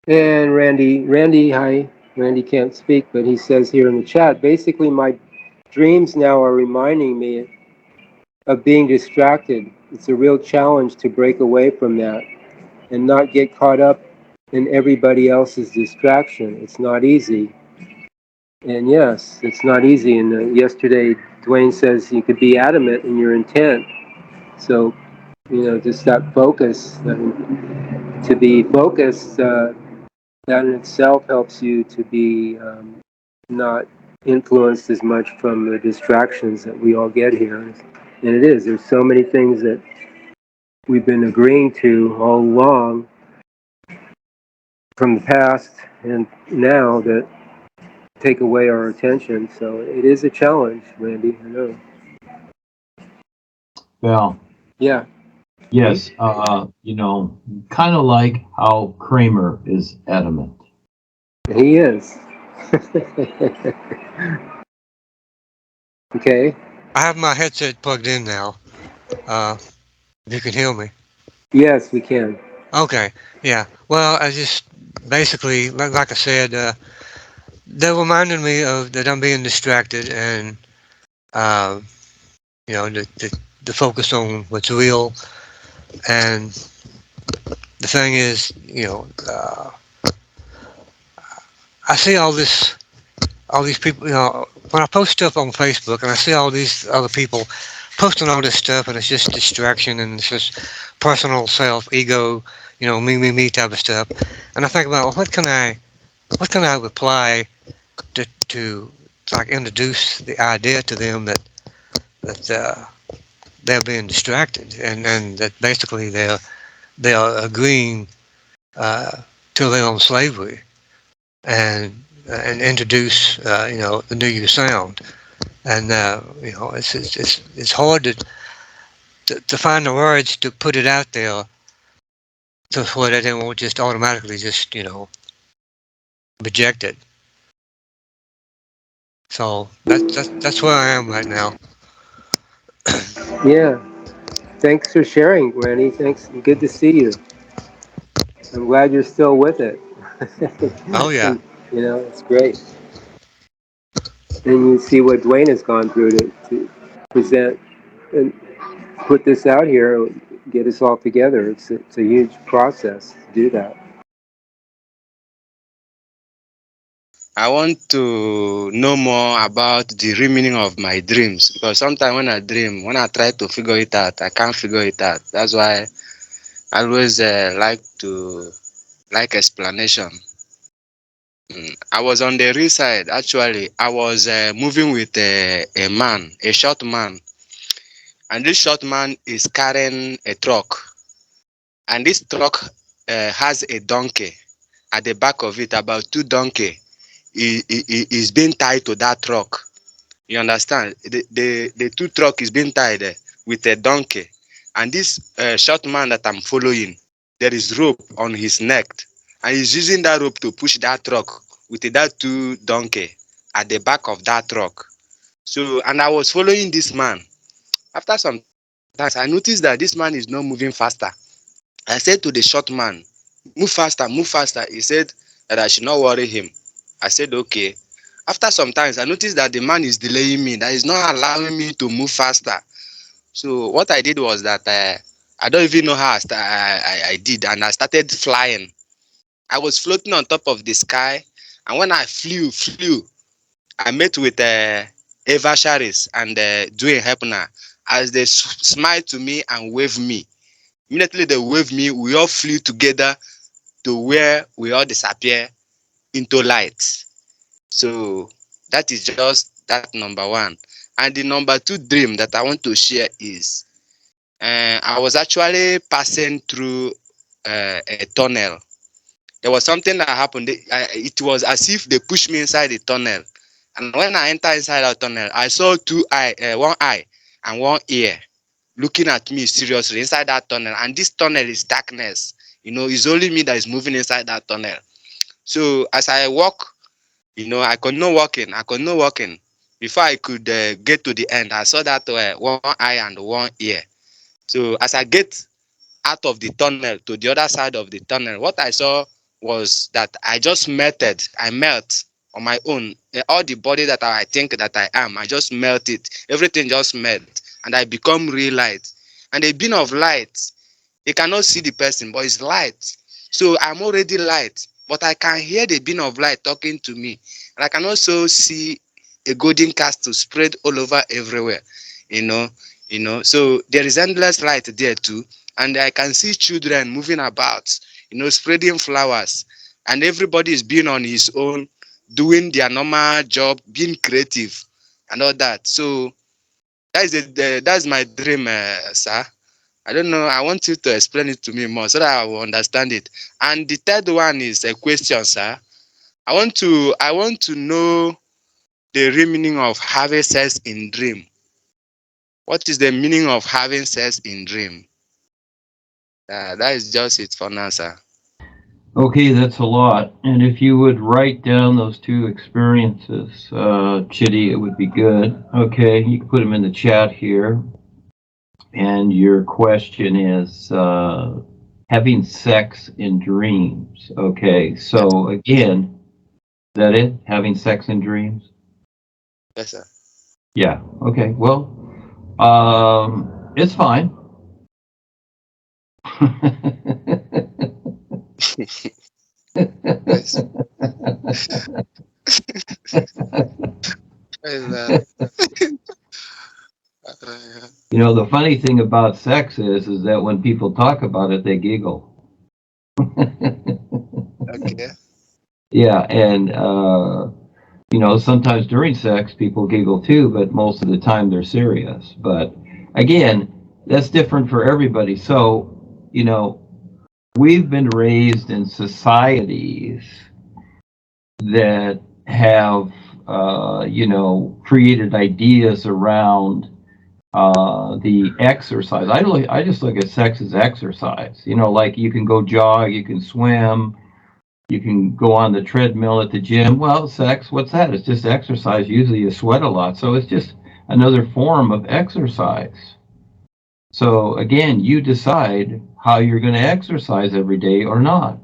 And Randy, hi. Randy can't speak, but he says here in the chat, basically my dreams now are reminding me of being distracted. It's a real challenge to break away from that and not get caught up in everybody else's distraction. It's not easy. And yes, it's not easy. And yesterday, Duane says you could be adamant in your intent. So, just that focus, to be focused, that in itself helps you to be not influenced as much from the distractions that we all get here. And it is, there's so many things that we've been agreeing to all along from the past and now that take away our attention. So it is a challenge, Randy. I know. Well, Yeah. yes, kind of like how Kramer is adamant. He is. Okay. I have my headset plugged in now. If you can hear me. Yes, we can. Okay. Yeah. Well, I just basically, like I said, they're reminding me of that I'm being distracted and, uh, the focus on what's real. And the thing is, I see all these people, when I post stuff on Facebook and I see all these other people posting all this stuff and it's just distraction and it's just personal self, ego, me type of stuff. And I think about, well, what can I reply to like introduce the idea to them that they're being distracted and that basically they are agreeing uh, to their own slavery and introduce the NUUU sound. And it's hard to find the words to put it out there to where that they won't just automatically just reject it. So that's where I am right now. Yeah. Thanks for sharing, Randy. Thanks. Good to see you. I'm glad you're still with it. Oh yeah. And, it's great. And you see what Duane has gone through to present and put this out here, get us all together. It's a huge process to do that. I want to know more about the real meaning of my dreams because sometimes when I dream, when I try to figure it out, I can't figure it out. That's why I always like explanation. I was on the real side actually. I was moving with a man, a short man, and this short man is carrying a truck, and this truck has a donkey at the back of it, about two donkey is being tied to that truck. You understand? The two truck is being tied with a donkey. And this short man that I'm following, there is rope on his neck. And he's using that rope to push that truck with that two donkey at the back of that truck. So, and I was following this man. After some times, I noticed that this man is not moving faster. I said to the short man, move faster, move faster. He said that I should not worry him. I said, okay. After some times, I noticed that the man is delaying me, that is not allowing me to move faster. So what I did was that I don't even know how I did, and I started flying. I was floating on top of the sky, and when I flew, I met with Eva Sharis and Duane Hepner as they smiled to me and waved me. Immediately they waved me, we all flew together to where we all disappear into light. So that is just that number one. And the number two dream that I want to share is I was actually passing through a tunnel. There was something that happened. It was as if they pushed me inside the tunnel. And when I entered inside the tunnel, I saw one eye and one ear looking at me seriously inside that tunnel. And this tunnel is darkness. It's only me that is moving inside that tunnel. So as I walk, I could not walk in. Before I could get to the end, I saw that one eye and one ear. So as I get out of the tunnel to the other side of the tunnel, what I saw was that I just melted. I melt on my own. All the body that I think that I am, I just melt it. Everything just melt, and I become real light. And a being of light, you cannot see the person, but it's light. So I'm already light, but I can hear the being of light talking to me, and I can also see a golden castle spread all over everywhere. You know, So there is endless light there too, and I can see children moving about, spreading flowers, and everybody is being on his own, doing their normal job, being creative, and all that. So that's my dream, sir. I don't know. I want you to explain it to me more so that I will understand it. And the third one is a question, sir. I want to know the real meaning of having sex in dream. What is the meaning of having sex in dream? That is just it for now, sir. Okay, that's a lot. And if you would write down those two experiences, Chidi, it would be good. Okay, you can put them in the chat here. And your question is having sex in dreams. Okay, so again, is that it? Having sex in dreams? Yes, sir. Yeah, okay, well, it's fine. Yes. You know, the funny thing about sex is that when people talk about it, they giggle. Okay. Yeah, and sometimes during sex people giggle too, but most of the time they're serious. But again, that's different for everybody. So, we've been raised in societies that have, created ideas around the exercise. I just look at sex as exercise. Like you can go jog, you can swim, you can go on the treadmill at the gym. Well, sex, what's that? It's just exercise. Usually you sweat a lot. So it's just another form of exercise. So again, you decide how you're going to exercise every day or not.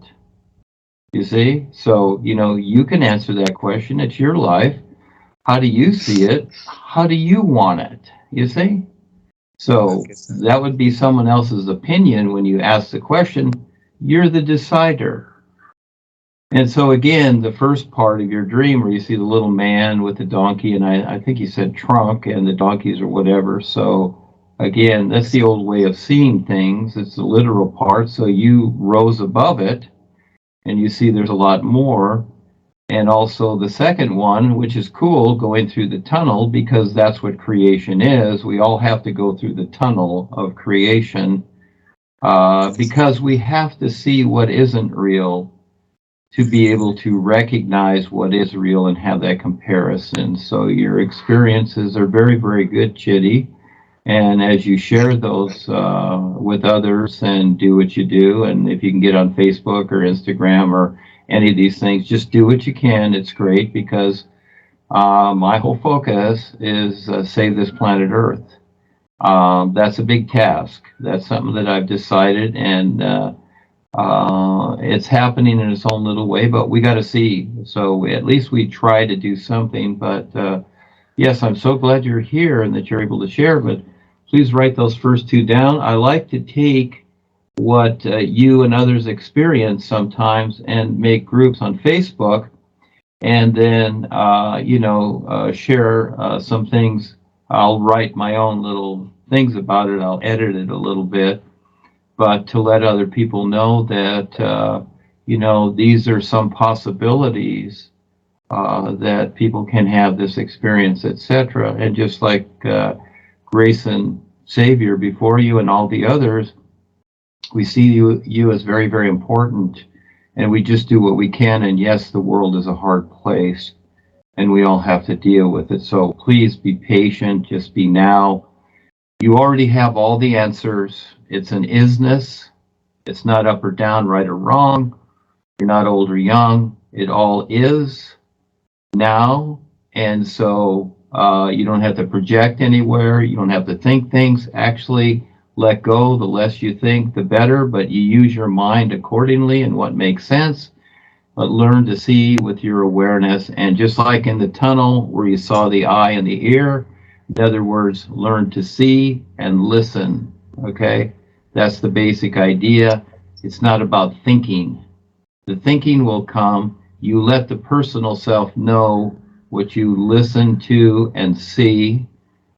You see? So, you can answer that question. It's your life. How do you see it? How do you want it? You see? So that would be someone else's opinion when you ask the question. You're the decider. And so again, the first part of your dream where you see the little man with the donkey, and I think he said trunk and the donkeys or whatever. So again, that's the old way of seeing things. It's the literal part. So you rose above it and you see there's a lot more. And also the second one, which is cool, going through the tunnel, because that's what creation is. We all have to go through the tunnel of creation because we have to see what isn't real to be able to recognize what is real and have that comparison. So your experiences are very, very good, Chidi. And as you share those with others and do what you do, and if you can get on Facebook or Instagram or any of these things, just do what you can. It's great because my whole focus is save this planet Earth. That's a big task. That's something that I've decided, and it's happening in its own little way, but we got to see. So at least we try to do something. But yes, I'm so glad you're here and that you're able to share, but please write those first two down. I like to take what you and others experience sometimes and make groups on Facebook and then, share some things. I'll write my own little things about it. I'll edit it a little bit, but to let other people know that, these are some possibilities that people can have this experience, etc. And just like Grace and Savior before you and all the others, we see you as very, very important, and we just do what we can. And yes, the world is a hard place, and we all have to deal with it. So please be patient. Just be now. You already have all the answers. It's an isness. It's not up or down, right or wrong. You're not old or young. It all is now. And so you don't have to project anywhere. You don't have to think things. Actually, let go. The less you think, the better. But you use your mind accordingly and what makes sense. but learn to see with your awareness. And just like in the tunnel where you saw the eye and the ear, in other words, learn to see and listen. Okay, that's the basic idea. It's not about thinking. The thinking will come. You let the personal self know what you listen to and see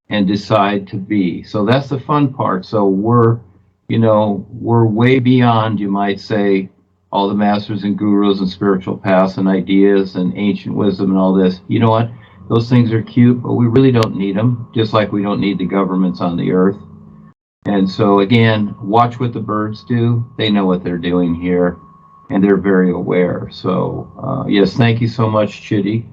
and decide to be. So that's the fun part. So we're way beyond, you might say, all the masters and gurus and spiritual paths and ideas and ancient wisdom and all this. You know what? Those things are cute, but we really don't need them, just like we don't need the governments on the earth. And so, again, watch what the birds do. They know what they're doing here, and they're very aware. So, yes, thank you so much, Chidi.